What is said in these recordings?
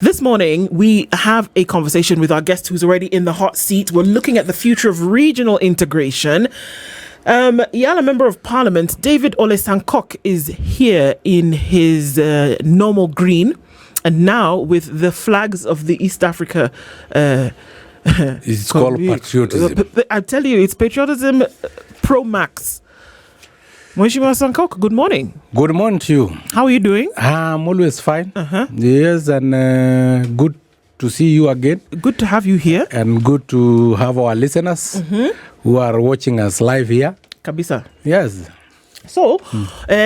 This morning, we have a conversation with our guest who's already in the hot seat. We're looking at the future of regional integration. Yala Member of Parliament, David Ole Sankok, is here in his normal green, and now with the flags of the East Africa. It's called patriotism. I tell you, it's patriotism pro max. Mheshimiwa Sankok, good morning. Good morning to you. How are you doing? I'm always fine. Yes, and good to see you again. Good to have you here. And good to have our listeners who are watching us live here. Kabisa. Yes. So,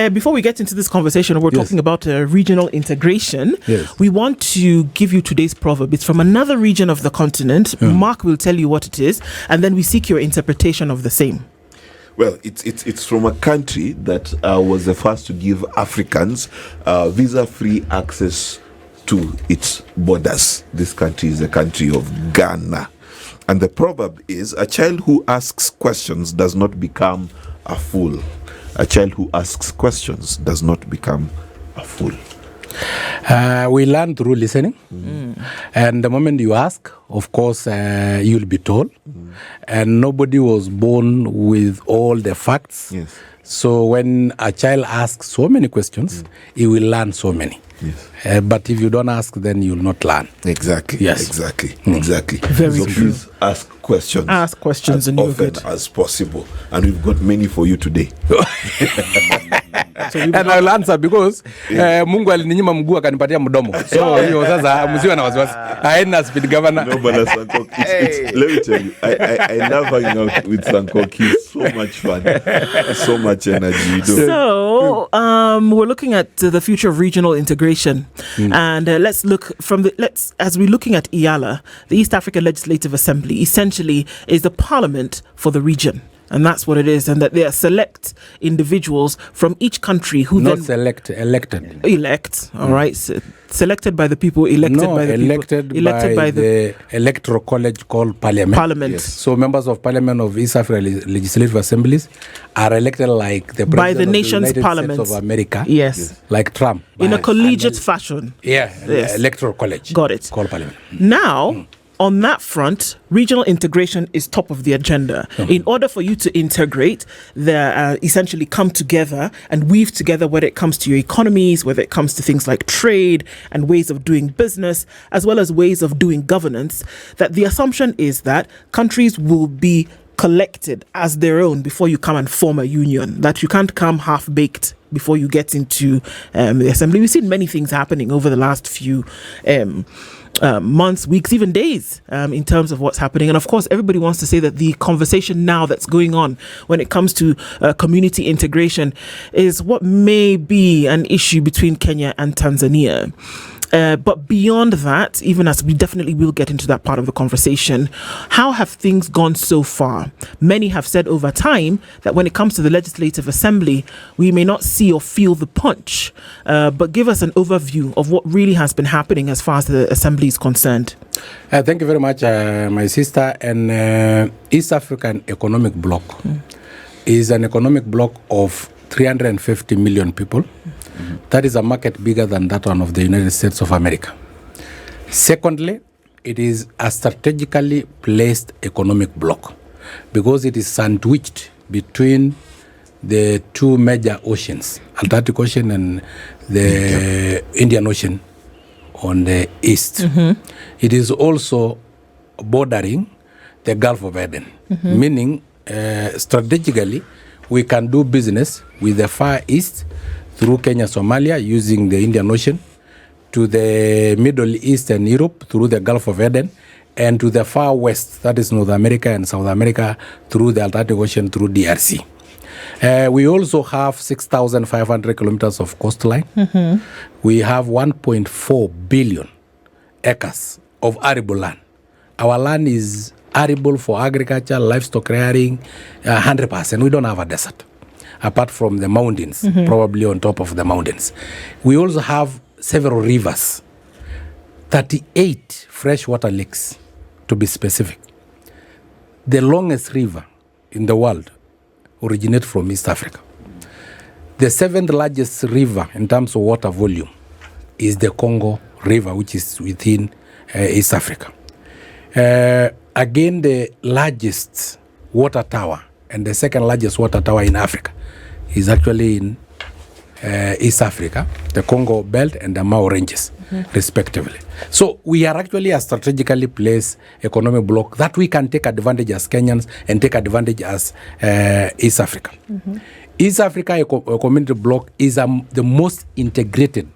before we get into this conversation, we're talking about regional integration. Yes. We want to give you today's proverb. It's from another region of the continent. Mark will tell you what it is, and then we seek your interpretation of the same. Well, it's from a country that was the first to give Africans visa-free access to its borders. This country is the country of Ghana. And the proverb is, a child who asks questions does not become a fool. A child who asks questions does not become a fool. We learn through listening. And the moment you ask, of course, you'll be told. And nobody was born with all the facts. Yes. So when a child asks so many questions, he will learn so many. Yes. But if you don't ask, then you'll not learn. Exactly. Yes. Exactly. Very so true. Please ask questions. Ask questions as and you're often good. as possible. And we've got many for you today. And I'll answer because Mungu alininyima mguu akanipatia mdomo. So hiyo sasa msiwe na wasiwasi. Haina speed governor. No, but Sankok, let me tell you, I love hanging out with Sankok. He's so much fun. So much energy. So, we're looking at the future of regional integration. And let's look as we're looking at IALA, the East Africa Legislative Assembly, essentially is the parliament for the region. And that's what it is, and that they are select individuals from each country who not then elected. Elect, all right, selected by the people, elected by the people, by the electoral college called Parliament. Yes. So members of Parliament of East Africa Legislative Assemblies are elected like the president by the of nation's the United parliament States of America. Yes. Like Trump. In a collegiate fashion. Yeah, Yes. electoral college. Got it. Called Parliament. Now, on that front, regional integration is top of the agenda. In order for you to integrate, essentially come together and weave together whether it comes to your economies, whether it comes to things like trade and ways of doing business, as well as ways of doing governance, that the assumption is that countries will be collected as their own before you come and form a union, that you can't come half-baked before you get into the assembly. We've seen many things happening over the last few months, weeks, even days, in terms of what's happening. And of course, everybody wants to say that the conversation now that's going on when it comes to community integration is what may be an issue between Kenya and Tanzania. But beyond that, even as we definitely will get into that part of the conversation, how have things gone so far? Many have said over time that when it comes to the Legislative Assembly, we may not see or feel the punch. But give us an overview of what really has been happening as far as the Assembly is concerned. Thank you very much, my sister. And East African Economic Bloc is an economic bloc of 350 million people. That is a market bigger than that one of the United States of America. Secondly, it is a strategically placed economic bloc because it is sandwiched between the two major oceans, Atlantic Ocean and the Indian Ocean on the east. It is also bordering the Gulf of Aden, meaning strategically we can do business with the Far East through Kenya, Somalia, using the Indian Ocean, to the Middle East and Europe through the Gulf of Aden, and to the far west, that is North America and South America, through the Atlantic Ocean, through DRC. We also have 6,500 kilometers of coastline. We have 1.4 billion acres of arable land. Our land is arable for agriculture, livestock rearing, 100%. We don't have a desert, apart from the mountains, probably on top of the mountains. We also have several rivers, 38 freshwater lakes, to be specific. The longest river in the world originates from East Africa. The seventh largest river in terms of water volume is the Congo River, which is within East Africa. Again, the largest water tower and the second largest water tower in Africa is actually in East Africa, the Congo Belt and the Mao Ranges, respectively. So we are actually a strategically placed economic bloc that we can take advantage as Kenyans and take advantage as East Africa. East Africa community bloc is the most integrated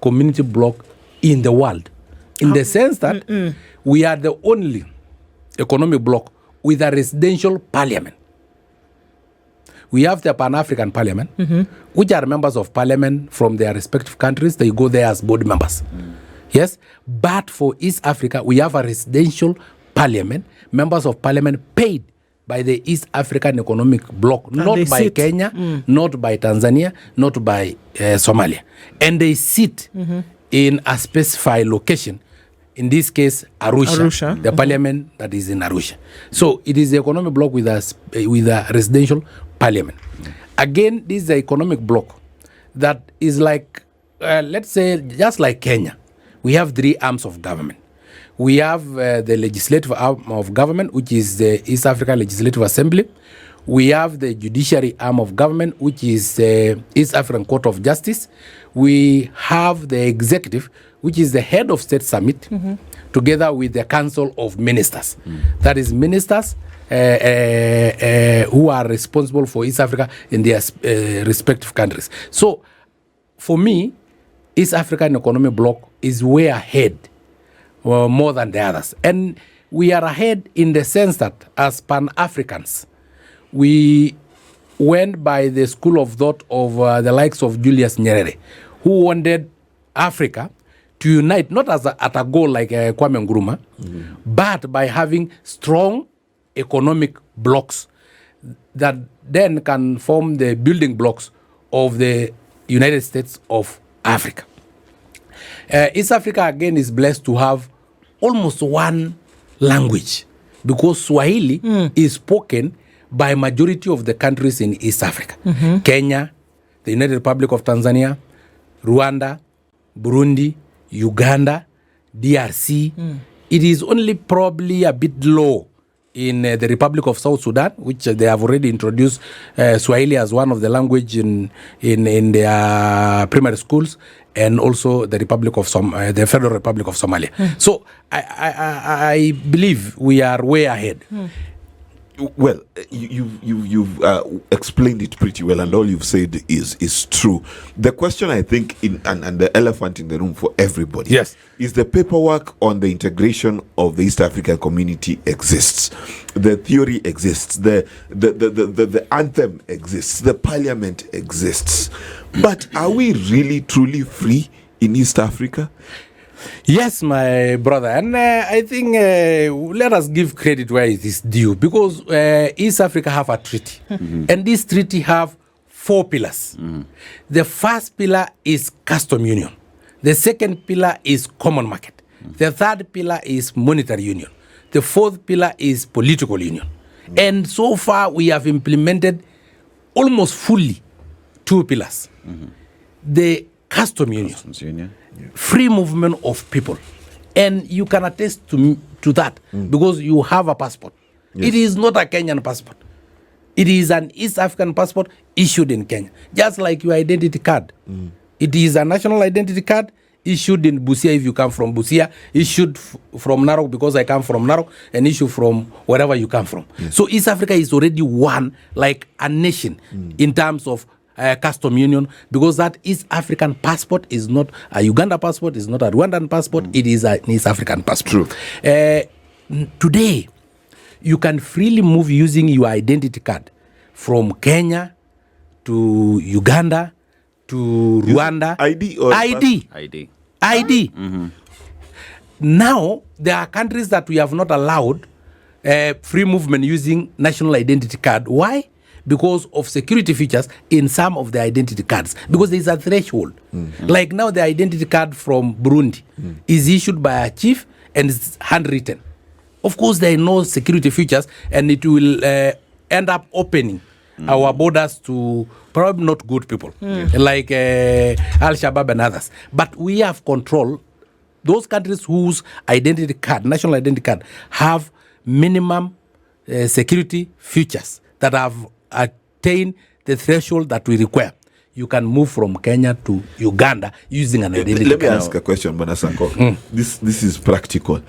community bloc in the world, in the sense that we are the only economic bloc with a residential parliament. We have the Pan-African Parliament, which are members of parliament from their respective countries. They go there as board members. Yes, but for East Africa, we have a residential parliament, members of parliament paid by the East African Economic Bloc, not by Kenya, not by Tanzania, not by Somalia. And they sit in a specified location, in this case, Arusha. The parliament that is in Arusha. So it is the economic bloc with a residential parliament. Again, this is the economic bloc that is like, let's say, just like Kenya. We have three arms of government. We have the legislative arm of government, which is the East African Legislative Assembly. We have the judiciary arm of government, which is the East African Court of Justice. We have the executive, which is the head of state summit, together with the council of ministers. That is ministers who are responsible for East Africa in their respective countries. So, for me, East African Economic Bloc is way ahead, more than the others. And we are ahead in the sense that as Pan-Africans, we went by the school of thought of the likes of Julius Nyerere, who wanted Africa to unite, not as at a goal like Kwame Nkrumah, but by having strong economic blocks that then can form the building blocks of the United States of Africa. East Africa, again, is blessed to have almost one language, because Swahili is spoken by majority of the countries in East Africa. Kenya, the United Republic of Tanzania, Rwanda, Burundi, Uganda, DRC. It is only probably a bit low in the Republic of South Sudan, which they have already introduced Swahili as one of the language in their primary schools, and also the the Federal Republic of Somalia. So I believe we are way ahead. Well, you've explained it pretty well, and all you've said is true. The question, I think, and the elephant in the room for everybody, yes, is the paperwork on the integration of the East African community exists. The theory exists. The anthem exists. The parliament exists. But are we really truly free in East Africa? Yes, my brother, and I think let us give credit where it is due, because East Africa have a treaty, and this treaty have 4 pillars. The first pillar is custom union. The second pillar is common market. The third pillar is monetary union. The fourth pillar is political union. And so far we have implemented almost fully 2 pillars. The custom union. Free movement of people, and you can attest to that because you have a passport. It is not a Kenyan passport. It is an East African passport issued in Kenya, just like your identity card. It is a national identity card issued in Busia if you come from Busia, issued from Narok because I come from Narok, and issued from wherever you come from. So East Africa is already one, like a nation in terms of custom union, because that East African passport is not a Uganda passport, is not a Rwandan passport, it is an East African passport. Today, you can freely move using your identity card from Kenya to Uganda to Rwanda. ID or ID. Now, there are countries that we have not allowed free movement using national identity card. Why? Because of security features in some of the identity cards, because there is a threshold. Like now, the identity card from Burundi is issued by a chief and it's handwritten. Of course, there are no security features, and it will end up opening our borders to probably not good people like Al-Shabaab and others. But we have control those countries whose identity card, national identity card, have minimum security features that have attained the threshold that we require, you can move from Kenya to Uganda using an identity card. Let me ask a question, Bwana Sankok. This is practical.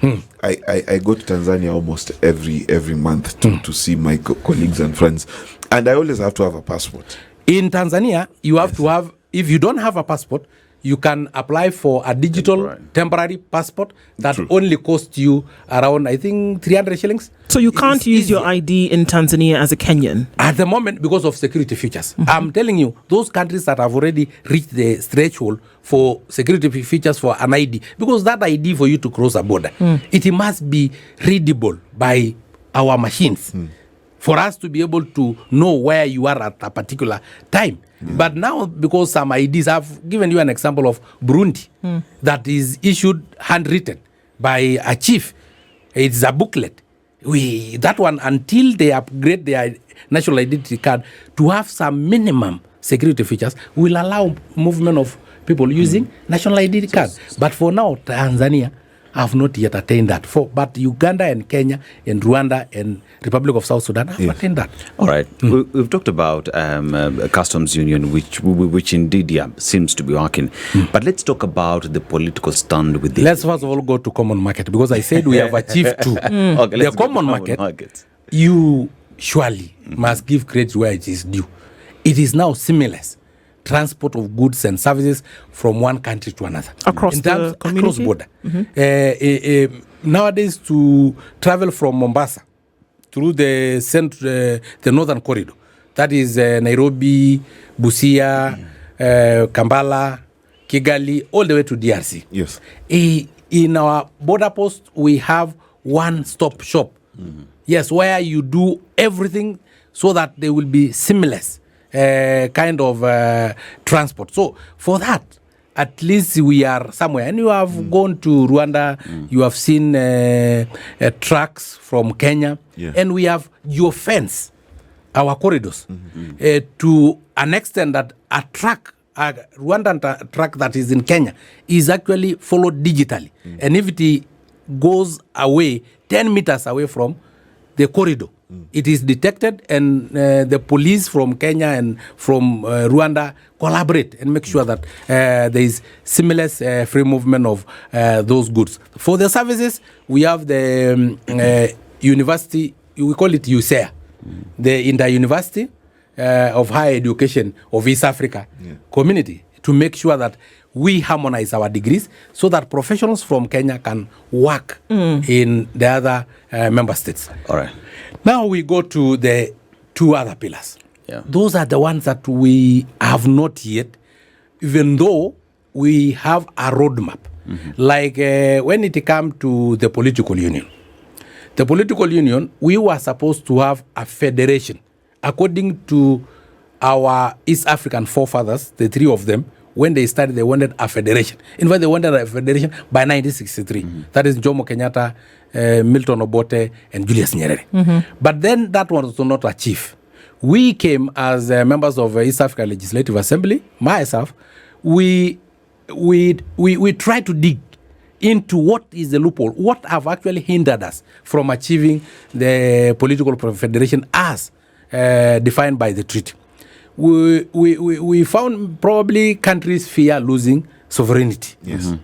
I go to Tanzania almost every month to see my colleagues and friends, and I always have to have a passport. In Tanzania, you have to have, if you don't have a passport, you can apply for a digital temporary passport that only costs you around, I think, 300 shillings. So you can't use your ID in Tanzania as a Kenyan? At the moment, because of security features. I'm telling you, those countries that have already reached the threshold for security features for an ID, because that ID for you to cross a border, it must be readable by our machines for us to be able to know where you are at a particular time. But now, because some IDs, I've given you an example of Burundi, that is issued handwritten by a chief. It's a booklet. That one, until they upgrade their national identity card to have some minimum security features, will allow movement of people using national identity card. But for now, Tanzania have not yet attained that. But Uganda and Kenya and Rwanda and Republic of South Sudan have attained that. All right. We've talked about a customs union, which indeed seems to be working. But let's talk about the political stand with the... Let's first of all go to common market, because I said we have achieved two. Okay, the common market, you surely must give credit where it is due. It is now seamless transport of goods and services from one country to another. Across the community? Across border. Nowadays, to travel from Mombasa through the northern corridor, that is Nairobi, Busia, Kampala, Kigali, all the way to DRC. Yes. In our border post, we have one-stop shop. Yes, where you do everything so that they will be seamless. Kind of transport. So for that, at least we are somewhere. And you have gone to Rwanda, you have seen trucks from Kenya, and we have geofence our corridors to an extent that a Rwandan truck that is in Kenya is actually followed digitally. And if it goes away 10 meters away from the corridor, it is detected, and the police from Kenya and from Rwanda collaborate and make sure that there is seamless free movement of those goods. For the services, we have the university, we call it USEA, the Inter-University of Higher Education of East Africa community, to make sure that we harmonize our degrees so that professionals from Kenya can work in the other member states. All right. Now we go to the two other pillars. Yeah. Those are the ones that we have not yet, even though we have a roadmap. Like when it comes to the political union. The political union, we were supposed to have a federation. According to our East African forefathers, the three of them, when they started, they wanted a federation. In fact, they wanted a federation by 1963. That is Jomo Kenyatta, Milton Obote, and Julius Nyerere. But then that was not achieved. We came as members of East Africa Legislative Assembly, myself, we tried to dig into what is the loophole, what have actually hindered us from achieving the political federation as defined by the treaty. We found probably countries fear losing sovereignty.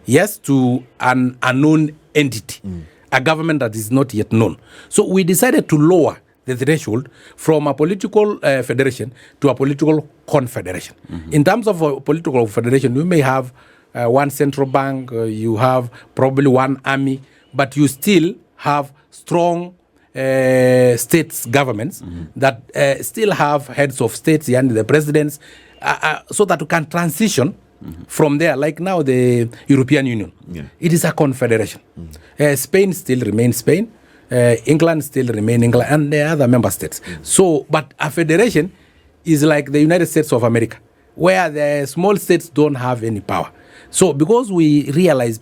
Yes, to an unknown entity, a government that is not yet known. So we decided to lower the threshold from a political federation to a political confederation. In terms of a political federation, we may have one central bank, you have probably one army, but you still have strong states governments that still have heads of states and the presidents, so that you can transition from there. Like now the European Union, it is a confederation. Spain still remains Spain, England still remain England, and the other member states. So, but a federation is like the United States of America, where the small states don't have any power. So because we realize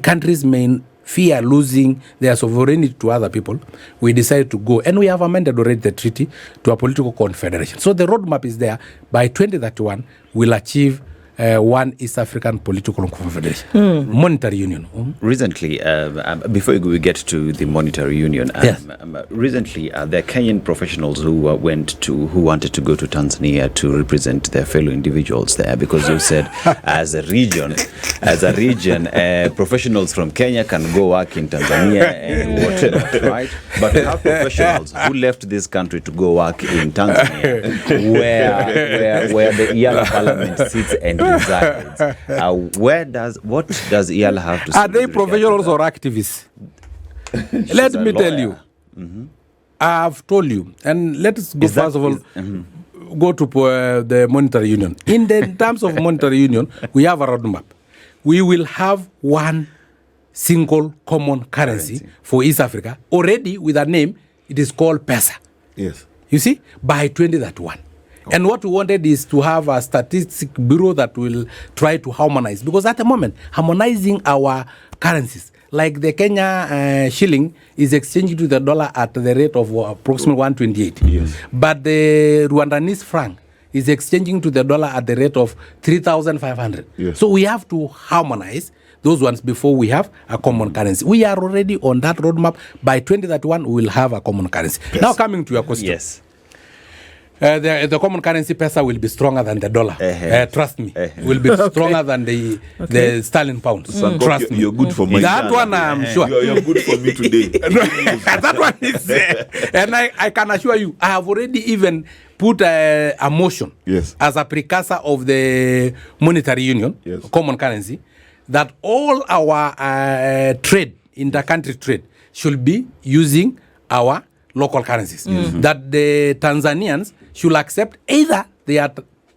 countries may fear losing their sovereignty to other people, we decided to go, and we have amended already the treaty to a political confederation. So the roadmap is there. By 2031, we'll achieve one East African political confederation, monetary union. Recently, before we get to the monetary union, Yes. Recently there are Kenyan professionals who wanted to go to Tanzania to represent their fellow individuals there, because you said as a region, professionals from Kenya can go work in Tanzania and whatever, right? But we have professionals who left this country to go work in Tanzania, where the IALA parliament sits and resides. What does IALA have to say? Are they professionals or activists? Let me tell you. I've told you, and let's go first of all. Go to the monetary union. In terms of monetary union, we have a roadmap. We will have one single common currency for East Africa. Already with a name, it is called PESA. Yes. You see, by 2031. And what we wanted is to have a statistic bureau that will try to harmonize. Because at the moment, harmonizing our currencies, like the Kenya shilling is exchanging to the dollar at the rate of approximately 128. Yes. But the Rwandanese franc is exchanging to the dollar at the rate of 3,500. Yes. So we have to harmonize those ones before we have a common currency. We are already on that roadmap. By 2031, we will have a common currency. Yes. Now coming to your question. Yes. The common currency PESA will be stronger than the dollar. Trust me. Will be stronger than the sterling pound. Trust me. You're good for me. That one I'm sure. You're good for me today. That one is and I can assure you, I have already even put a motion as a precursor of the monetary union, common currency, that all our trade, intercountry trade, should be using our local currencies. That the Tanzanians should accept either their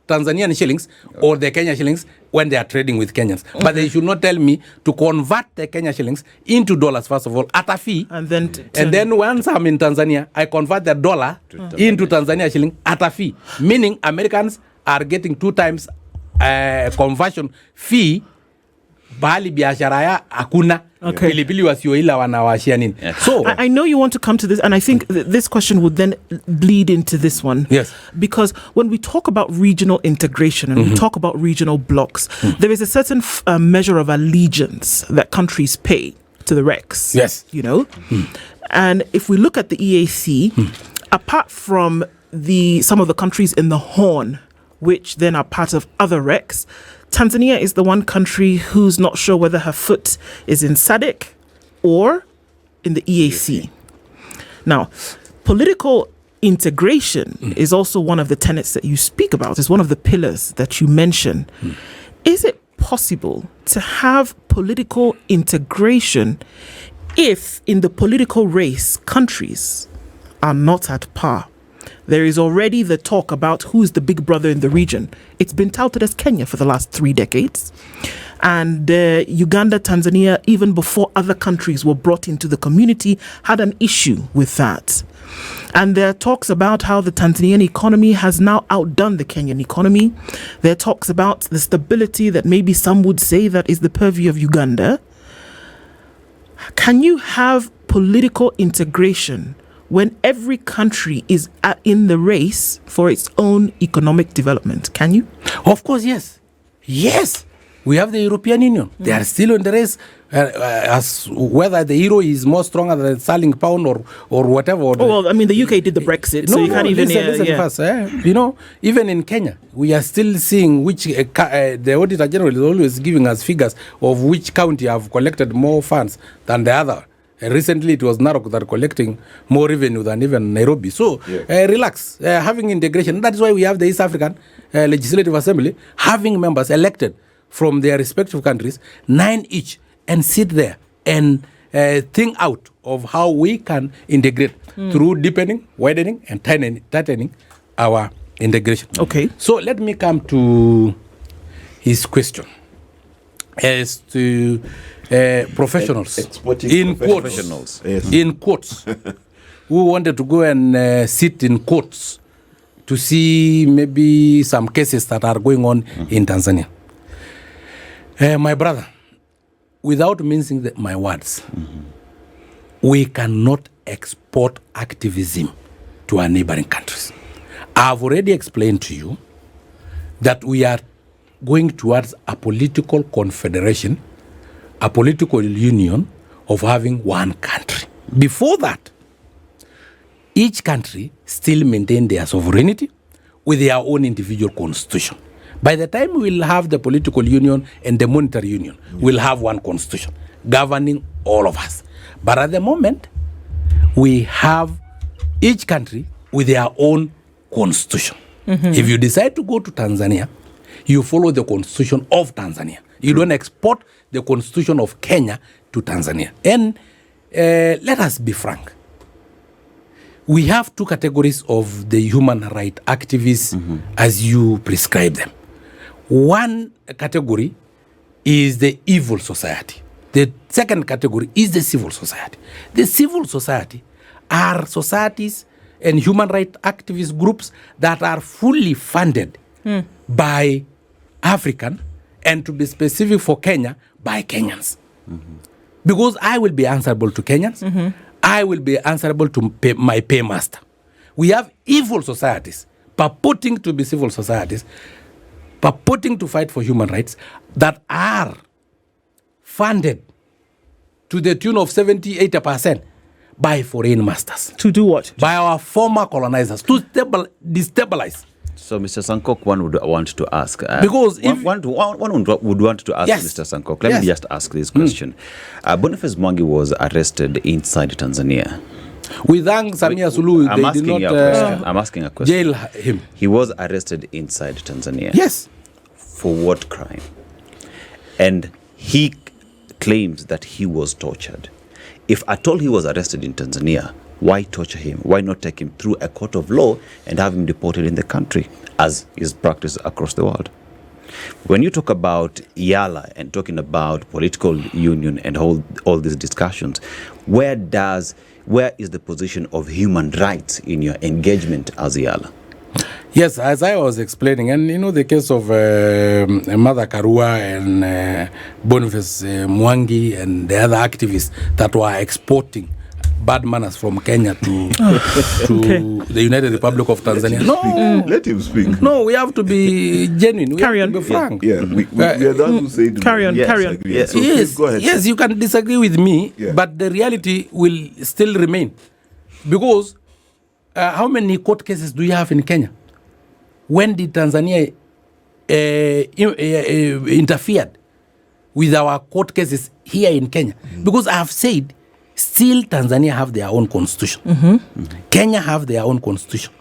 Tanzanian shillings or the Kenya shillings when they are trading with Kenyans. But they should not tell me to convert the Kenya shillings into dollars, first of all, at a fee. And then Once I'm in Tanzania, I convert the dollar into Tanzania shilling at a fee. Meaning Americans are getting 2 times conversion fee. Bahali biashara ya hakuna. Pilipili wasioila wanawashia nini. So I know you want to come to this, and I think this question would then bleed into this one. Yes. Because when we talk about regional integration and we talk about regional blocks, there is a certain measure of allegiance that countries pay to the RECs. Yes. You know? And if we look at the EAC, apart from some of the countries in the Horn, which then are part of other RECs, Tanzania is the one country who's not sure whether her foot is in SADC or in the EAC. Now, political integration is also one of the tenets that you speak about. It's one of the pillars that you mention. Is it possible to have political integration if in the political race countries are not at par? There is already the talk about who's the big brother in the region. It's been touted as Kenya for the last 3 decades. And Uganda, Tanzania, even before other countries were brought into the community, had an issue with that. And there are talks about how the Tanzanian economy has now outdone the Kenyan economy. There are talks about the stability that maybe some would say that is the purview of Uganda. Can you have political integration when every country is in the race for its own economic development? Can you? Of course, yes. Yes. We have the European Union. They are still in the race as whether the euro is more stronger than the sterling pound or whatever. Well, I mean, the UK did the Brexit, so you can't even... Listen first. You know, even in Kenya, we are still seeing which... the Auditor General is always giving us figures of which county have collected more funds than the other. Recently, it was Narok that are collecting more revenue than even Nairobi. So, relax. Having integration. That is why we have the East African Legislative Assembly having members elected from their respective countries, 9 each, and sit there and think out of how we can integrate through deepening, widening, and tightening our integration. Okay. So, let me come to his question as to... professionals, in quotes, in quotes, who wanted to go and sit in courts to see maybe some cases that are going on in Tanzania. My brother, without mincing my words, we cannot export activism to our neighboring countries. I've already explained to you that we are going towards a political confederation, a political union of having one country. Before that, each country still maintained their sovereignty with their own individual constitution. By the time we'll have the political union and the monetary union, we'll have one constitution governing all of us. But at the moment, we have each country with their own constitution. If you decide to go to Tanzania, you follow the constitution of Tanzania. You don't export the constitution of Kenya to Tanzania. And let us be frank. We have two categories of the human rights activists as you prescribe them. One category is the evil society. The second category is the civil society. The civil society are societies and human rights activist groups that are fully funded by African, and to be specific for Kenya, by Kenyans. Because I will be answerable to Kenyans. I will be answerable to my paymaster. We have evil societies purporting to be civil societies, purporting to fight for human rights, that are funded to the tune of 70-80% by foreign masters. To do what? By our former colonizers, to destabilize. So, Mr. Sankok, one would want to ask. Because if one would want to ask Yes. Mr. Sankok. Let me just ask this question. Boniface Mwangi was arrested inside Tanzania. we thank Samia Suluhu, I'm they did asking you a not question. I'm asking a question. jail him. He was arrested inside Tanzania. Yes. For what crime? And he claims that he was tortured. If at all he was arrested in Tanzania, why torture him? Why not take him through a court of law and have him deported in the country, as is practiced across the world? When you talk about Yala and talking about political union and all these discussions, where is the position of human rights in your engagement as Yala? Yes, as I was explaining, and you know the case of Mother Karua and Boniface Mwangi and the other activists that were exporting bad manners from Kenya to the United Republic of Tanzania. No, Let him speak. no, we have to be genuine. We Carry have on. to be frank. Yeah, we are the ones who say Carry on, carry on. disagree. So please Yes, go ahead. yes, you can disagree with me, Yeah. but the reality will still remain. Because how many court cases do you have in Kenya? When did Tanzania interfered with our court cases here in Kenya? Because I have said, still Tanzania have their own constitution. Kenya have their own constitution.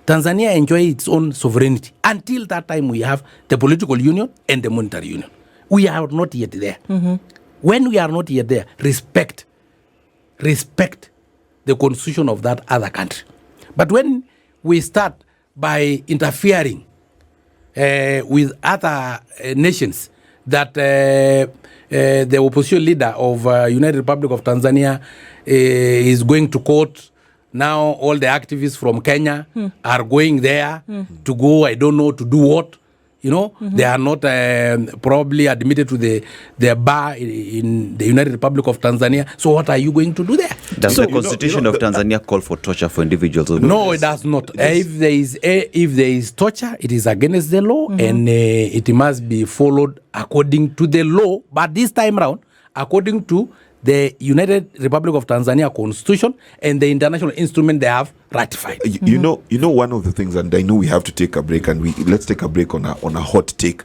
Tanzania enjoy its own sovereignty. Until that time, we have the political union and the monetary union. We are not yet there. When we are not yet there, respect the constitution of that other country. But when we start by interfering with other nations, that the opposition leader of United Republic of Tanzania is going to court. Now all the activists from Kenya are going there to go, I don't know, to do what. You know, they are not probably admitted to the bar in the United Republic of Tanzania. So what are you going to do there? Does the constitution of Tanzania call for torture for individuals? No, it does not. If there is torture, it is against the law, and it must be followed according to the law. But this time around, according to the United Republic of Tanzania Constitution and the international instrument they have ratified. You know, one of the things, and I know we have to take a break, and let's take a break on a hot take.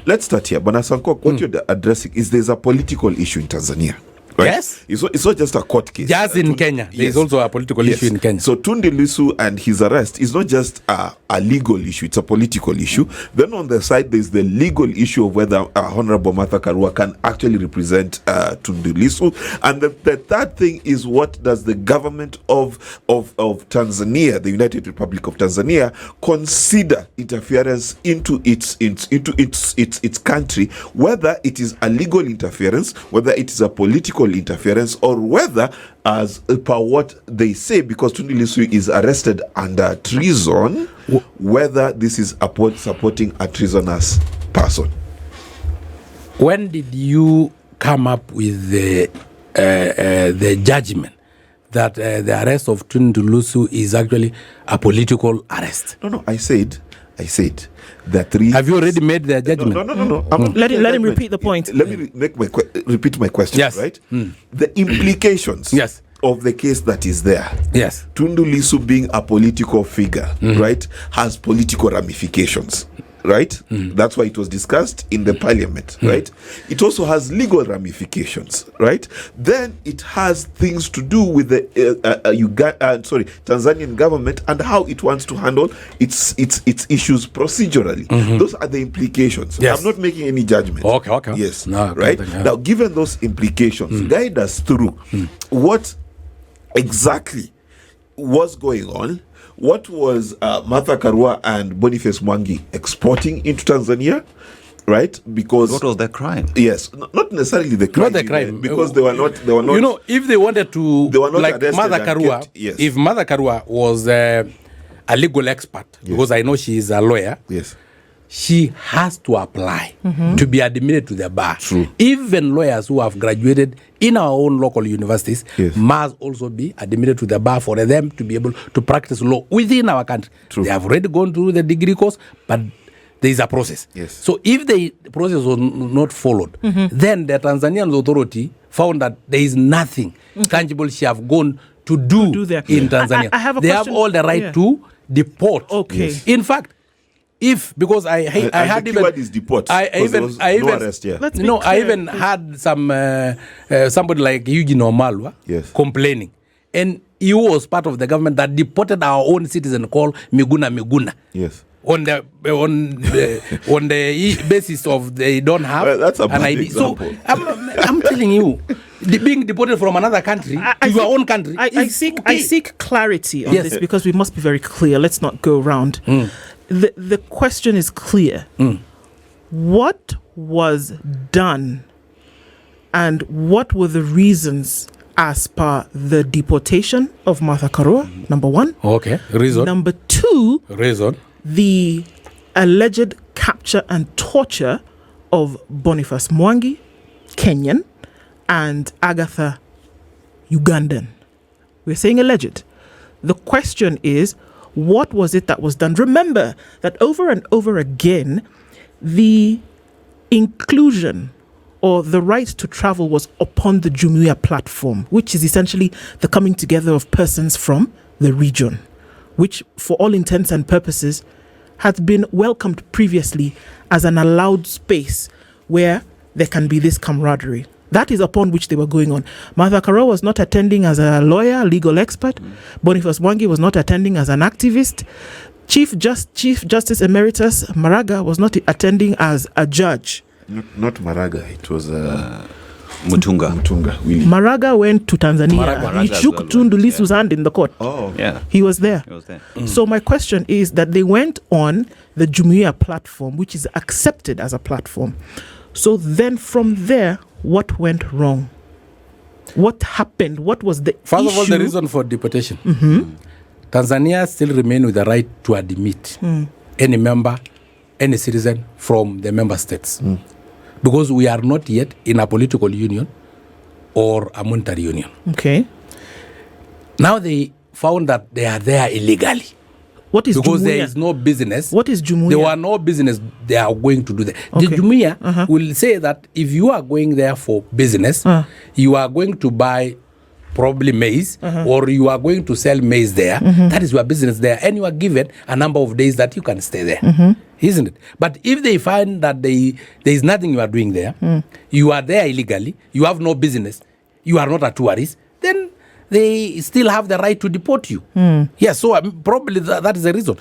Let's start here. Bana Sankok, what you're addressing is there's a political issue in Tanzania. Right? Yes. It's not just a court case. Just in Kenya. There is also a political issue in Kenya. So Tunde Lissu and his arrest is not just a legal issue, it's a political issue. Then on the side, there's the legal issue of whether Honorable Martha Karua can actually represent Tunde Lissu. And the third thing is, what does the government of Tanzania, the United Republic of Tanzania, consider interference into its country, whether it is a legal interference, whether it is a political interference, or whether, as per what they say, because Tunde Lissu is arrested under treason, whether this is supporting a treasonous person. When did you come up with the judgment that the arrest of Tunde Lissu is actually a political arrest? No, I said I said there are three. Have you already made the judgment? No. Let him repeat the point. Let me repeat my question. Yes. Right. The implications. Yes. Of the case that is there. Yes. Tundu Lissu being a political figure, right, has political ramifications. Right? That's why it was discussed in the parliament, right? It also has legal ramifications, right? Then it has things to do with the Tanzanian government and how it wants to handle its issues procedurally. Those are the implications. Yes. I'm not making any judgment. Okay. Yes. No, right? yeah. Now, given those implications, guide us through what exactly was going on. What was Martha Karua and Boniface Mwangi exporting into Tanzania, right? Because What was their crime? yes, not necessarily the crime, Not the crime. because they were not. You know, if they wanted to, They were not like arrested Mother and Karua, kept- yes. if Mother Karua was a legal expert, because I know she is a lawyer, Yes, she has to apply to be admitted to the bar. True. Even lawyers who have graduated in our own local universities Yes. must also be admitted to the bar for them to be able to practice law within our country. True. They have already gone through the degree course, but there is a process. Yes. So if the process was not followed, then the Tanzanian authority found that there is nothing tangible she have gone to do there. in Tanzania. I have a they question. have all the right Yeah. to deport. Okay. Yes. In fact, because I and had the even keyword is deport. I 'cause there even was I no even arrest here. Let's be no I clear, even please. had some somebody like Eugene Omalwa Yes. complaining, and he was part of the government that deported our own citizen called Miguna Yes. on the basis of they don't have Well, that's a an bad ID. So example. I'm telling you, being deported from another country to your think- own country. I is seek okay. I seek clarity on Yes. this because we must be very clear. Let's not go round. The question is clear. What was done and what were the reasons as per the deportation of Martha Karua? Number one. Okay, reason. Number two, Reason. the alleged capture and torture of Boniface Mwangi, Kenyan, and Agatha, Ugandan. We're saying alleged. The question is, what was it that was done? Remember that over and over again, the inclusion or the right to travel was upon the Jumuiya platform, which is essentially the coming together of persons from the region, which for all intents and purposes had been welcomed previously as an allowed space where there can be this camaraderie. That is upon which they were going on. Martha Karua was not attending as a lawyer, legal expert. Boniface Mwangi was not attending as an activist. Chief Justice Emeritus Maraga was not attending as a judge. Not Maraga. It was Mutunga. Willie. Maraga went to Tanzania. Maraga He as shook well, Tundu right? Lissu's hand in the court. Oh, Yeah, He was there. he was there. So my question is that they went on the Jumuiya platform, which is accepted as a platform. So then from there, what went wrong? What happened? What was the First issue? of all, the reason for deportation. Tanzania still remain with the right to admit any member, any citizen from the member states. Because we are not yet in a political union or a monetary union. Okay. Now they found that they are there illegally. What is Because there Jumuiya? is no business. What is Jumuiya? There were no business they are going to do there. Okay. The Jumuiya will say that if you are going there for business, you are going to buy probably maize or you are going to sell maize there. That is your business there. And you are given a number of days that you can stay there. Isn't it? But if they find that there is nothing you are doing there, you are there illegally, you have no business, you are not a tourist, then they still have the right to deport you. Yes, so probably that is the reason.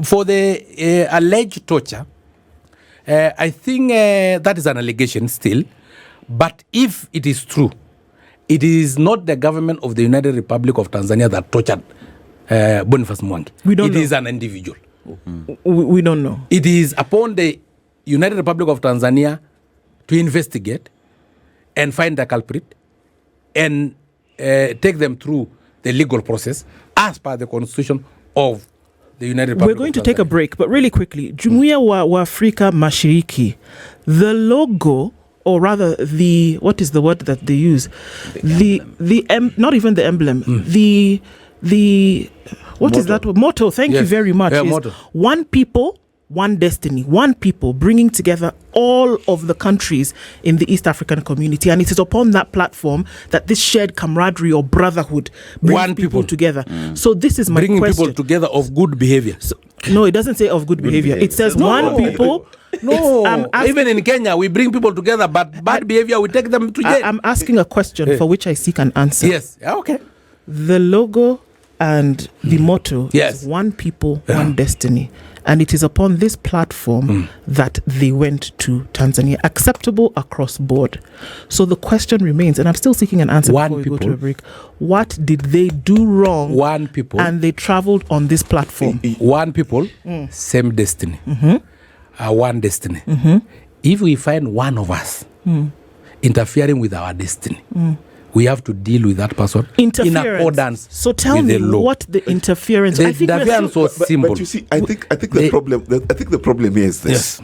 For the alleged torture, I think that is an allegation still. But if it is true, it is not the government of the United Republic of Tanzania that tortured Boniface Mwangi. We don't know. It is an individual. We don't know. It is upon the United Republic of Tanzania to investigate and find the culprit and take them through the legal process as per the constitution of the United Republic. We're going of to take a Tanzania. break, but really quickly, Jumuiya wa Afrika Mashariki, the logo, or rather the, what is the word that they use? Not even the emblem, what is that word? Motto, thank you Yes. very much. Yeah, is motto. one people, one destiny, one people, bringing together all of the countries in the East African community. And it is upon that platform that this shared camaraderie or brotherhood brings One people people. together. So this is my Bringing question. people together of good behavior. So, no, it doesn't say of good behavior. It says one people. No, I'm asking- even in Kenya, we bring people together, but bad behavior, we take them to jail. I'm asking a question for which I seek an answer. Yes, yeah, okay. The logo and the motto Yes. is one people, one destiny. And it is upon this platform that they went to Tanzania, acceptable across board. So the question remains, and I'm still seeking an answer One before we go to people. a break. What did they do wrong? One people, And they traveled on this platform. one people, same destiny. One destiny. If we find one of us interfering with our destiny, we have to deal with that person in Interference. accordance So tell with me the law. what the interference. The I think we're interference still- was simple. But you see, I think the problem here is this. Yes.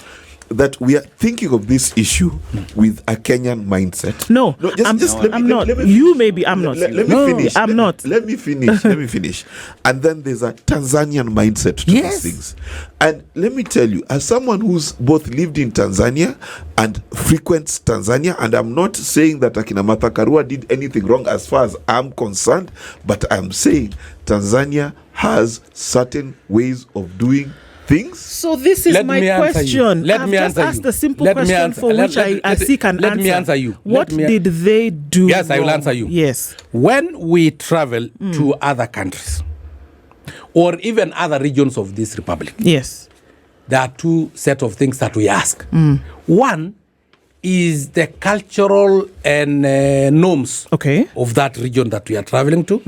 That we are thinking of this issue with a Kenyan mindset. No, I'm not. You may be, I'm not. Let me No, finish. I'm not. Let me finish. Let me finish. And then there's a Tanzanian mindset to Yes. these things. And let me tell you, as someone who's both lived in Tanzania and frequents Tanzania, and I'm not saying that Akina Martha Karua did anything wrong as far as I'm concerned, but I'm saying Tanzania has certain ways of doing things. So this is Let my me answer question. you. Let I've me just answer asked you. a simple Let me question answer. for Let- which let- I seek an let answer. me answer you. What Let me- did they do? Yes, I will wrong? answer you. Yes. When we travel to other countries or even other regions of this republic, Yes. there are two set of things that we ask. One is the cultural and norms Okay. of that region that we are traveling to,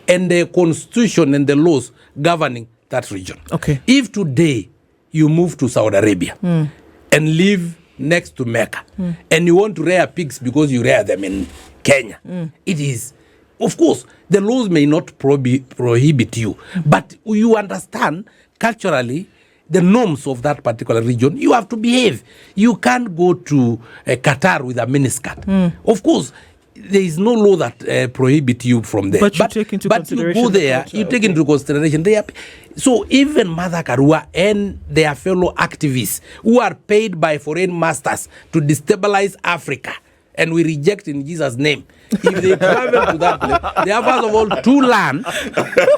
and the constitution and the laws governing that region. Okay. If today you move to Saudi Arabia and live next to Mecca, and you want to rear pigs because you rear them in Kenya, it is, of course, the laws may not prohibit you, but you understand culturally the norms of that particular region. You have to behave. You can't go to Qatar with a miniskirt. Of course, there is no law that prohibit you from there. But you take into you consideration go the there, culture, you take okay. into consideration. So even Mother Karua and their fellow activists who are paid by foreign masters to destabilize Africa, and we reject in Jesus' name. If they travel to that place, they have first of all to learn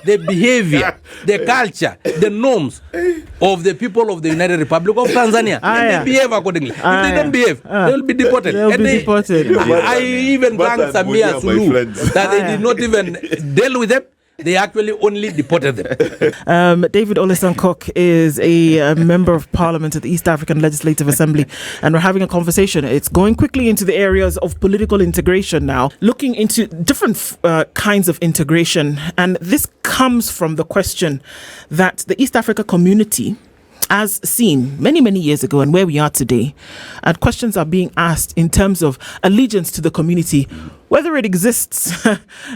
the behavior, the culture, the norms of the people of the United Republic of Tanzania. And they behave accordingly. If they don't behave, they will be deported. They'll be deported. I even thank Samia Suluhu that they did not even deal with them. They actually only deported them. David Ole Sankok is a member of parliament at the East African Legislative Assembly, and we're having a conversation. It's going quickly into the areas of political integration now, looking into different kinds of integration. And this comes from the question that the East Africa community, as seen many, many years ago and where we are today, and questions are being asked in terms of allegiance to the community, whether it exists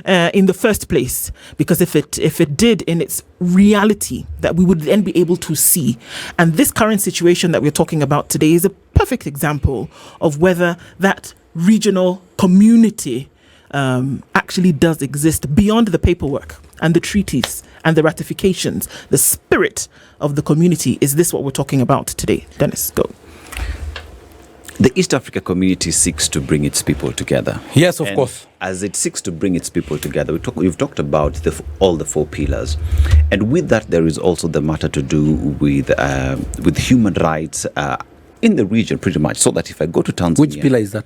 in the first place. Because if it did in its reality, that we would then be able to see. And this current situation that we're talking about today is a perfect example of whether that regional community actually does exist beyond the paperwork and the treaties and the ratifications. The spirit of the community. Is this what we're talking about today? Dennis, go. The East Africa community seeks to bring its people together. Yes, of And course. As it seeks to bring its people together, we've talked about all the four pillars. And with that, there is also the matter to do with human rights in the region, pretty much. So that if I go to Tanzania... Which pillar is that?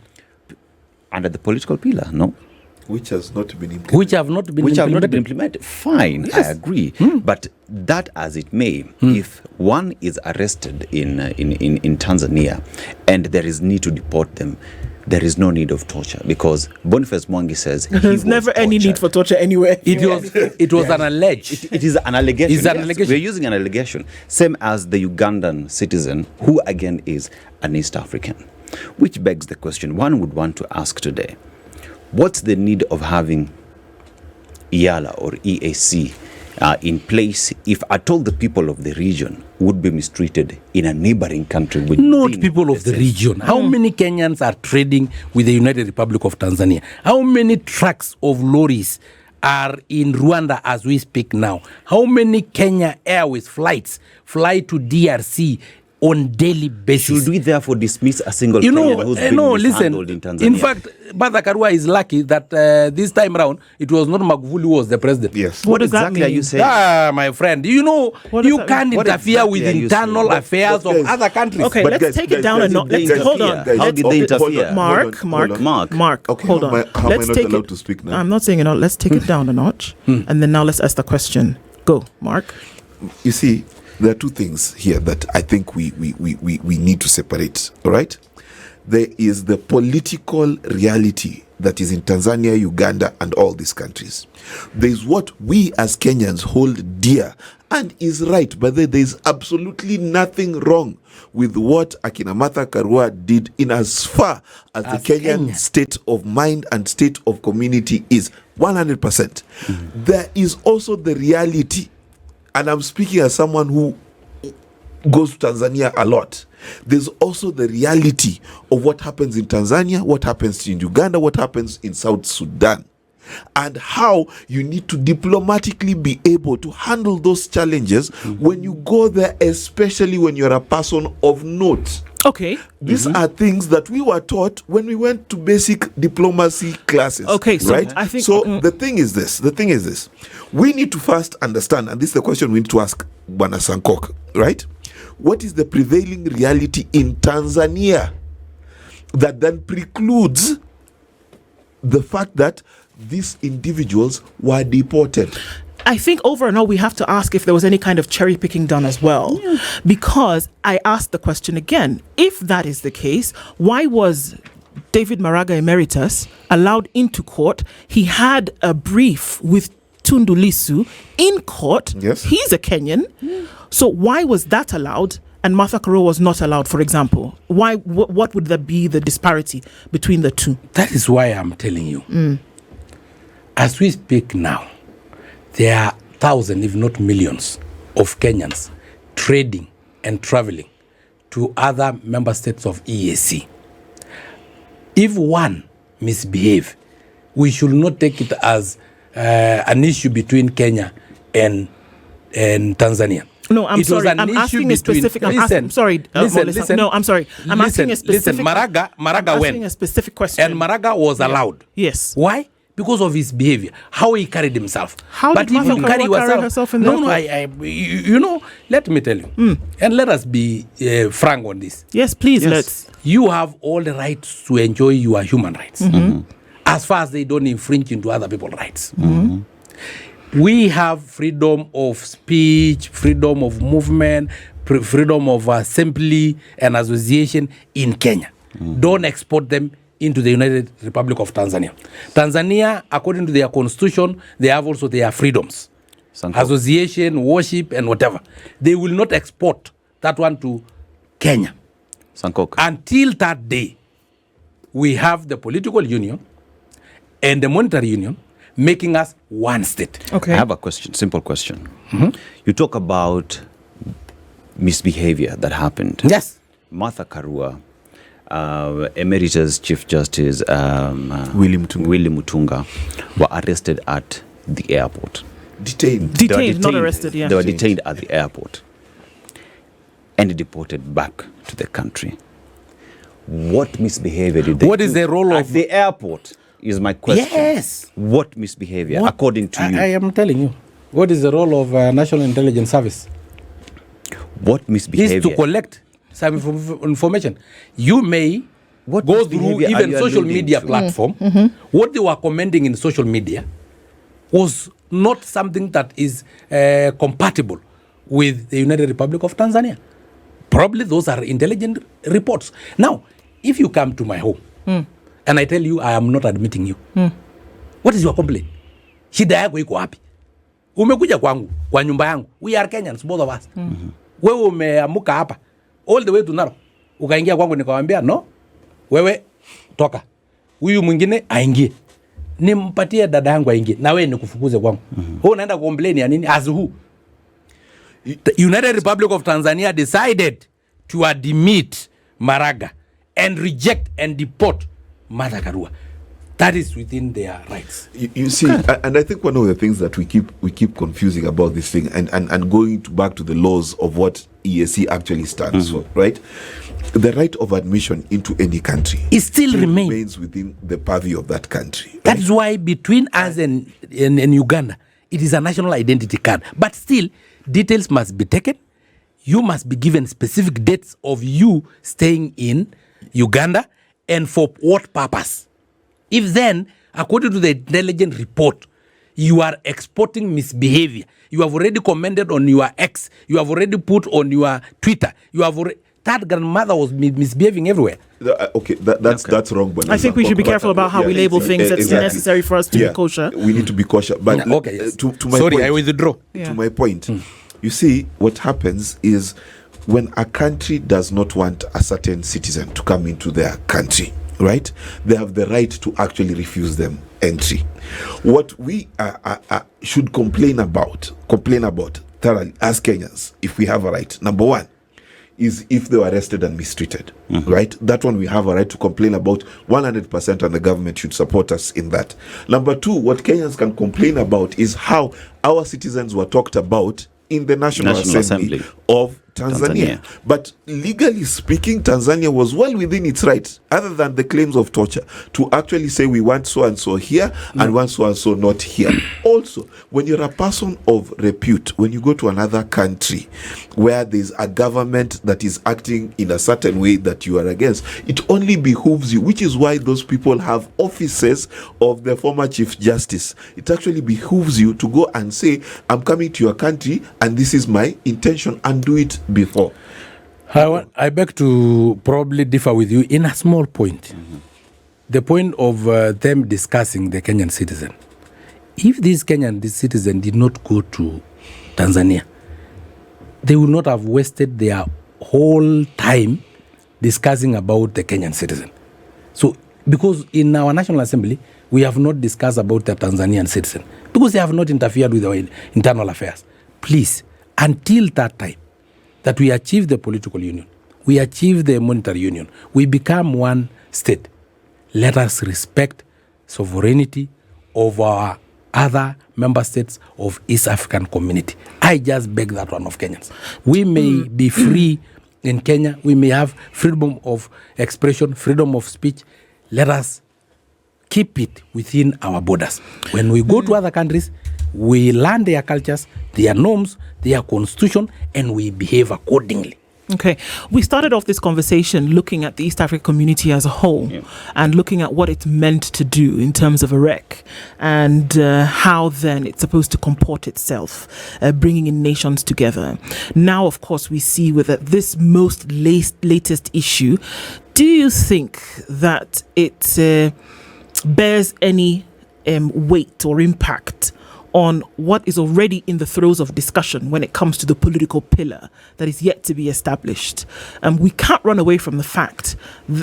Under the political pillar, no? Which has not been implemented. Which have not been implemented. Fine, Yes. I agree. But that as it may, if one is arrested in Tanzania and there is need to deport them, there is no need of torture, because Boniface Mwangi says There's never any need for torture anywhere. It was an alleged. It is an allegation. It's an yes. allegation. We're using an allegation. Same as the Ugandan citizen, who again is an East African. Which begs the question one would want to ask today. What's the need of having EALA or EAC in place if at all the people of the region would be mistreated in a neighboring country? Not people of the region. How many Kenyans are trading with the United Republic of Tanzania? How many trucks of lorries are in Rwanda as we speak now? How many Kenya Airways flights fly to DRC on daily basis. Should we therefore dismiss a single Kenyan who's been mishandled in Tanzania? In fact, Martha Karua is lucky that this time around it was not Magufuli who was the president. Yes. What does exactly that mean? Are you saying? My friend, you know, you can't interfere with internal affairs of other countries. Okay, But let's guys, take it down a notch. guys, Hold on. guys, How did they interfere? Mark. Okay, Hold how on. am I Let's not take allowed it. to speak now? I'm not saying it. Let's take it down a notch, and then now let's ask the question. Go, Mark. You see, there are two things here that I think we need to separate. All right, there is the political reality that is in Tanzania, Uganda, and all these countries. There is what we as Kenyans hold dear and is right, but there is absolutely nothing wrong with what Akina Martha Karua did in as far as the Kenyan state of mind and state of community is 100%. There is also the reality, and I'm speaking as someone who goes to Tanzania a lot. There's also the reality of what happens in Tanzania, what happens in Uganda, what happens in South Sudan, and how you need to diplomatically be able to handle those challenges when you go there, especially when you're a person of note. Okay. These are things that we were taught when we went to basic diplomacy classes. Okay, so right? I think the thing is this. We need to first understand, and this is the question we need to ask Bwana Sankok, right? What is the prevailing reality in Tanzania that then precludes the fact that these individuals were deported? I think over and all, we have to ask if there was any kind of cherry picking done as well. Yeah. Because I asked the question again, if that is the case, why was David Maraga Emeritus allowed into court? He had a brief with Tundu Lissu in court. Yes. He's a Kenyan. So why was that allowed and Martha Karua was not allowed, for example? Why? What would there be the disparity between the two? That is why I'm telling you. As we speak now, there are thousands, if not millions, of Kenyans trading and traveling to other member states of EAC. If one misbehave, we should not take it as an issue between Kenya and Tanzania. No, I'm sorry. I'm asking a specific. I'm sorry. Listen. No, I'm sorry. I'm asking a specific. Listen, Maraga went. Asking a specific question. And Maraga was allowed. Yes. Why? Because of his behavior, how he carried himself. How did Martha Karua carry herself in No, let me tell you. And let us be frank on this. Yes, please, let's. You have all the rights to enjoy your human rights. As far as they don't infringe into other people's rights. We have freedom of speech, freedom of movement, freedom of assembly and association in Kenya. Don't export them into the United Republic of Tanzania. Tanzania, according to their constitution, they have also their freedoms. Sankok. Association, worship, and whatever. They will not export that one to Kenya. Sankok. Until that day, we have the political union and the monetary union making us one state. Okay. I have a question, simple question. You talk about misbehavior that happened. Yes. Martha Karua, Emeritus Chief Justice Willy Mutunga were arrested at the airport. Detained, not arrested, yeah. They were detained at the airport and deported back to the country. What misbehavior did they do? What is the role at of the airport is my question. Yes. What misbehavior, according to you? I am telling you. What is the role of National Intelligence Service? What misbehavior? Is to collect some information. You may go through even social media platform. What they were commenting in social media was not something that is compatible with the United Republic of Tanzania. Probably those are intelligent reports. Now, if you come to my home and I tell you I am not admitting you, what is your complaint? Shida yako iko wapi? Umekuja kwangu, kwa nyumba yangu. We are Kenyans, both of us. Wewe umeamuka hapa all the way to Narok. Ukaingia kwangu nikamwambia no. Wewe toka. Huyu mwingine aingie. Nimpatie dada yangu aingie. Na wewe nikufukuze kwangu. Wewe unaenda complain ya nini? As who? The United Republic of Tanzania decided to admit Maraga and reject and deport Martha Karua. That is within their rights. You see, and I think one of the things that we keep confusing about this thing, and going back to the laws of what EAC actually stands for, right? The right of admission into any country it still remains within the purview of that country. Right? That is why between us and Uganda, it is a national identity card. But still, details must be taken. You must be given specific dates of you staying in Uganda and for what purpose. If then, according to the intelligence report, you are exporting misbehavior, you have already commented on your X, you have already put on your Twitter, you have already, that grandmother was misbehaving everywhere. Okay, that's wrong. But I think we should be careful about how we label things. That's necessary for us to be kosher. We need to be cautious. But okay, to my sorry, point, I withdraw. To my point, you see, what happens is when a country does not want a certain citizen to come into their country, right? They have the right to actually refuse them entry. What we should complain about thoroughly as Kenyans, if we have a right, number one, is if they were arrested and mistreated, right? That one we have a right to complain about 100%, and the government should support us in that. Number two, what Kenyans can complain about is how our citizens were talked about in the National Assembly of Tanzania. But legally speaking, Tanzania was well within its rights, other than the claims of torture, to actually say we want so and so here and want so and so not here. Also, when you're a person of repute, when you go to another country where there's a government that is acting in a certain way that you are against, it only behooves you, which is why those people have offices of the former Chief Justice. It actually behooves you to go and say, I'm coming to your country and this is my intention, and do it before. I beg to probably differ with you in a small point. The point of them discussing the Kenyan citizen. If this Kenyan citizen did not go to Tanzania, they would not have wasted their whole time discussing about the Kenyan citizen. So, because in our National Assembly, we have not discussed about the Tanzanian citizen, because they have not interfered with our internal affairs. Please, until that time, that we achieve the political union, we achieve the monetary union, we become one state, let us respect sovereignty of our other member states of East African community. I just beg that one of Kenyans. We may be free in Kenya, we may have freedom of expression, freedom of speech. Let us keep it within our borders. When we go to other countries, we learn their cultures, their norms, their constitution, and we behave accordingly. Okay. We started off this conversation looking at the East African community as a whole and looking at what it's meant to do in terms of a REC and how then it's supposed to comport itself, bringing in nations together. Now, of course, we see with this most latest issue, do you think that it bears any weight or impact on what is already in the throes of discussion when it comes to the political pillar that is yet to be established? We can't run away from the fact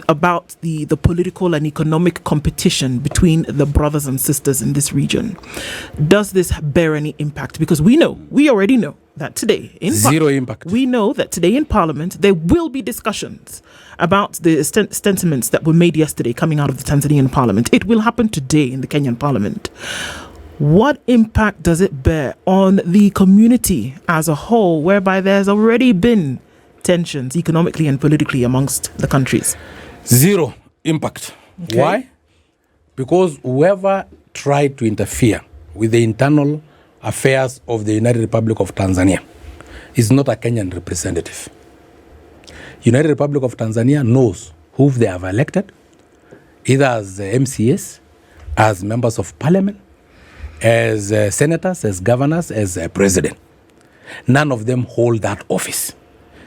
about the political and economic competition between the brothers and sisters in this region. Does this bear any impact? Because we already know that today in zero impact. We know that today in Parliament there will be discussions about the sentiments that were made yesterday coming out of the Tanzanian Parliament. It will happen today in the Kenyan Parliament. What impact does it bear on the community as a whole, whereby there's already been tensions economically and politically amongst the countries? Zero impact. Okay. Why? Because whoever tried to interfere with the internal affairs of the United Republic of Tanzania is not a Kenyan representative. United Republic of Tanzania knows who they have elected, either as MCAs, as members of parliament, as senators, as governors, as president. None of them hold that office.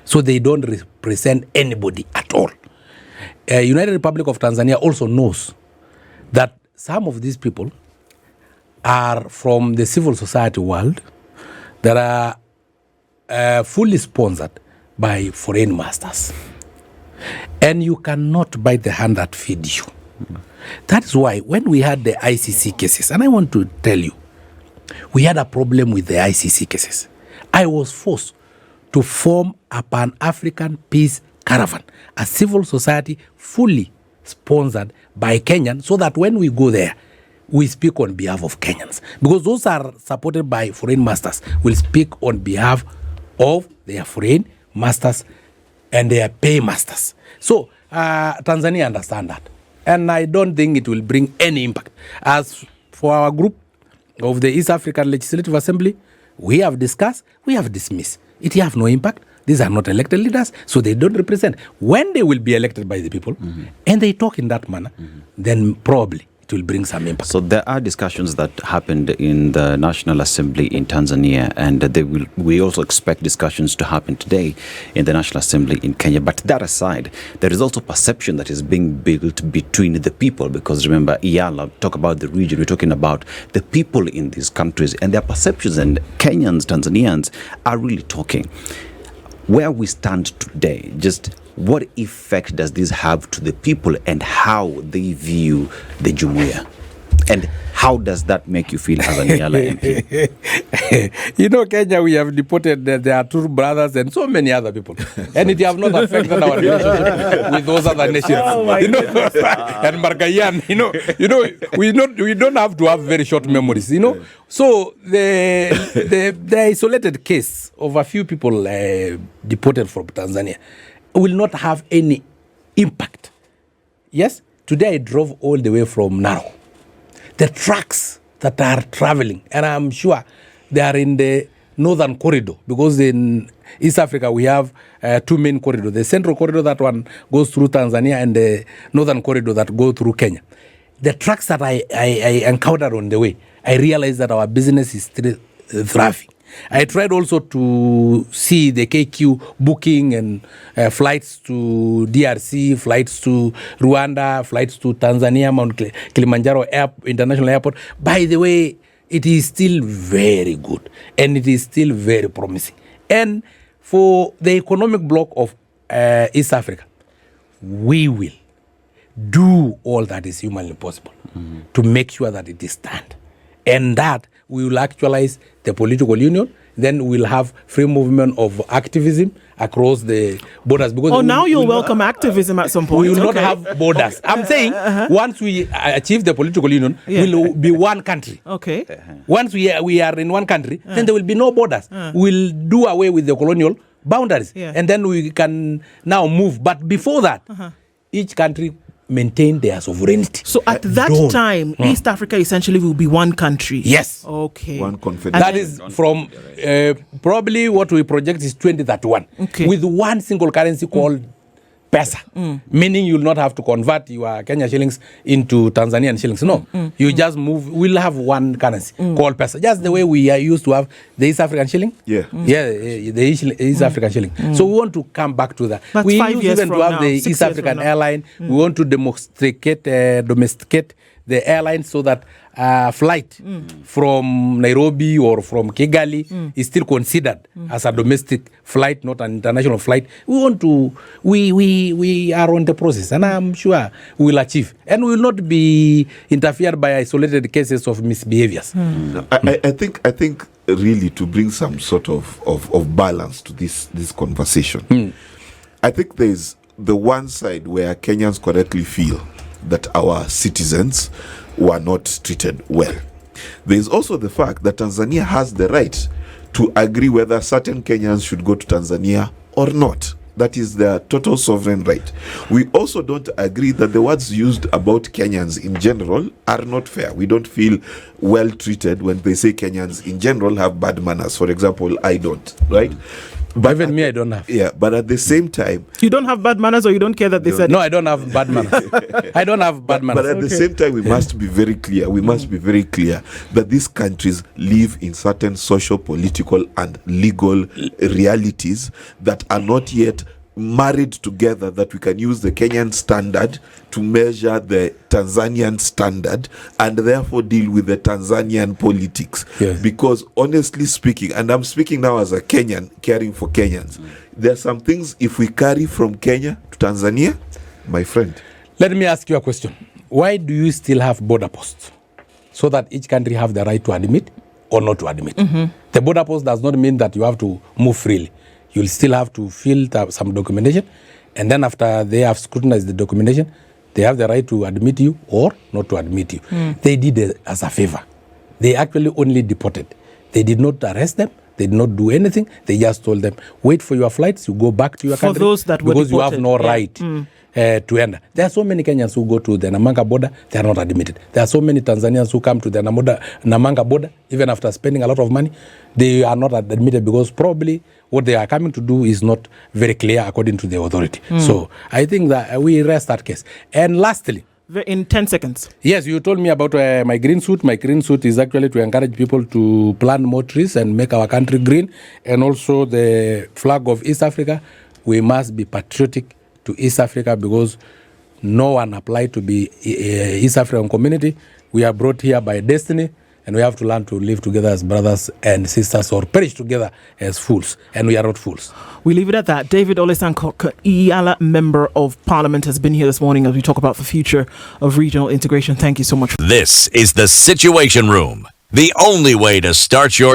So they don't represent anybody at all. United Republic of Tanzania also knows that some of these people are from the civil society world that are fully sponsored by foreign masters. And you cannot bite the hand that feeds you. That is why when we had the ICC cases, and I want to tell you, we had a problem with the ICC cases. I was forced to form a Pan-African Peace Caravan, a civil society fully sponsored by Kenyans, so that when we go there, we speak on behalf of Kenyans. Because those are supported by foreign masters will speak on behalf of their foreign masters and their paymasters. So Tanzania understand that. And I don't think it will bring any impact. As for our group of the East African Legislative Assembly, we have discussed, we have dismissed. It have no impact. These are not elected leaders, so they don't represent. When they will be elected by the people, and they talk in that manner, then probably it will bring some impact. So there are discussions that happened in the National Assembly in Tanzania, and we also expect discussions to happen today in the National Assembly in Kenya. But that aside, there is also perception that is being built between the people, because remember, Iyala, talk about the region, we're talking about the people in these countries and their perceptions, and Kenyans, Tanzanians are really talking. Where we stand today, just what effect does this have to the people and how they view the Jumuiya? And how does that make you feel as an Iyala MP? You know, Kenya, we have deported their two brothers and so many other people. And it have not affected our relationship with those other nations. And Margayan, we don't have to have very short memories, So the isolated case of a few people deported from Tanzania will not have any impact. Yes, today I drove all the way from Narok. The trucks that are traveling, and I'm sure they are in the northern corridor, because in East Africa we have two main corridors. The central corridor, that one goes through Tanzania, and the northern corridor that go through Kenya. The trucks that I encountered on the way, I realized that our business is still thriving. I tried also to see the KQ booking and flights to DRC, flights to Rwanda, flights to Tanzania, Mount Kilimanjaro International Airport. By the way, it is still very good and it is still very promising. And for the economic bloc of East Africa, we will do all that is humanly possible to make sure that it is stand. And that we will actualize the political union. Then we'll have free movement of activism across the borders. Because now you'll welcome activism at some point. We will not have borders. I'm saying once we achieve the political union, we'll be one country. Okay. Once we are in one country, then there will be no borders. We'll do away with the colonial boundaries. And then we can now move. But before that, each country maintain their sovereignty. So at that time, East Africa essentially will be one country. Yes. Okay. One confederation. That is from probably what we project is 2031. Okay. With one single currency called pesa. Meaning you will not have to convert your Kenya shillings into Tanzanian shillings. No. You just move. We'll have one currency called pesa. Just the way we are used to have the East African shilling. Yeah. The East African shilling. So we want to come back to that. That's we 5 use years even from to have now, the 6 East years African from now. airline. We want to domesticate the airline so that flight from Nairobi or from Kigali is still considered as a domestic flight, not an international flight. We want to, we are on the process, and I'm sure we will achieve. And we will not be interfered by isolated cases of misbehaviors. I think really to bring some sort of balance to this conversation, I think there's the one side where Kenyans correctly feel that our citizens were not treated well. There is also the fact that Tanzania has the right to agree whether certain Kenyans should go to Tanzania or not. That is their total sovereign right. We also don't agree that the words used about Kenyans in general are not fair. We don't feel well treated when they say Kenyans in general have bad manners. For example, I don't, right? But even me, I don't have. Yeah, but at the same time... You don't have bad manners, or you don't care that they said... No, I don't have bad manners. I don't have bad manners. But at the same time, we must be very clear. We must be very clear that these countries live in certain social, political, and legal realities that are not yet married together, that we can use the Kenyan standard to measure the Tanzanian standard and therefore deal with the Tanzanian politics. Yes. Because honestly speaking, and I'm speaking now as a Kenyan caring for Kenyans, there are some things if we carry from Kenya to Tanzania, my friend. Let me ask you a question. Why do you still have border posts? So that each country have the right to admit or not to admit. The border post does not mean that you have to move freely. You'll still have to fill some documentation, and then after they have scrutinized the documentation, They have the right to admit you or not to admit you. They did it as a favor. They actually only deported. They did not arrest them. They did not do anything. They just told them, wait for your flights. You go back to your country. For those that were because deported, you have no right to enter. There are so many Kenyans who go to the Namanga border. They are not admitted. There are so many Tanzanians who come to the Namanga border, even after spending a lot of money. They are not admitted because probably what they are coming to do is not very clear according to the authority. So I think that we rest that case. And lastly, in 10 seconds. Yes, you told me about my green suit. My green suit is actually to encourage people to plant more trees and make our country green. And also the flag of East Africa. We must be patriotic to East Africa because no one applied to be East African community. We are brought here by destiny. And we have to learn to live together as brothers and sisters or perish together as fools. And we are not fools. We leave it at that. David Ole Sankok, Iyala Member of Parliament, has been here this morning as we talk about the future of regional integration. Thank you so much. This is the Situation Room, the only way to start your